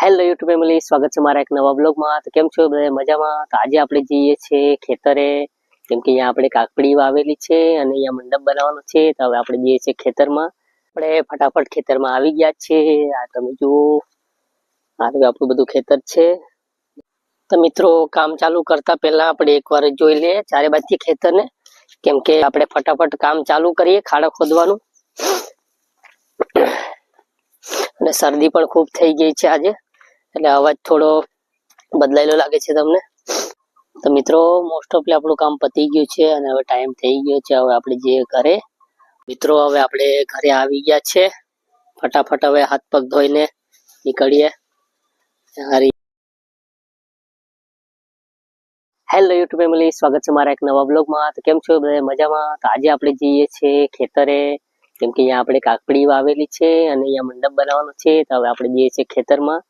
Hello YouTube family, સ્વાગત છે મારા એક નવા બ્લોગમાં। તો કેમ છો બધા? મજામાં? તો આજે આપણે જઈએ છીએ ખેતરે, કેમ કે અહીંયા આપણે કાકડી વાવેલી છે અને અહીંયા મંડપ બનાવવાનો છે। તો હવે આપણે જઈએ છીએ ખેતરમાં। આપણે ફટાફટ ખેતરમાં આવી ગયા છે। આ તમે જુઓ, આ આપણું બધું ખેતર છે। તો મિત્રો, કામ ચાલુ કરતા પહેલા આપણે એકવાર જોઈ લઈએ ચારે બાજુથી ખેતરને, કેમ કે આપણે ફટાફટ કામ ચાલુ કરીએ ખાડા ખોદવાનું। અને શરદી પણ ખૂબ થઈ ગઈ છે આજે, એટલે અવાજ થોડો બદલાયેલો લાગે છે તમને। તો મિત્રો, મોસ્ટ ઓફલી આપણું કામ પતી ગયું છે અને હવે ટાઈમ થઈ ગયો છે હવે આપણે જઈએ ઘરે। મિત્રો, હવે આપણે ઘરે આવી ગયા છે। ફટાફટ હવે હાથ પગ ધોઈને નીકળીએ। હેલો યુટ્યુબ ફેમિલી, સ્વાગત છે મારા એક નવા બ્લોગમાં। તો કેમ છો બધા? મજામાં? તો આજે આપણે જઈએ છીએ ખેતરે, કેમ કે અહીંયા આપણે કાકડી વાવેલી છે અને અહીંયા મંડપ બનાવવાનો છે। તો હવે આપણે જઈએ છીએ ખેતરમાં।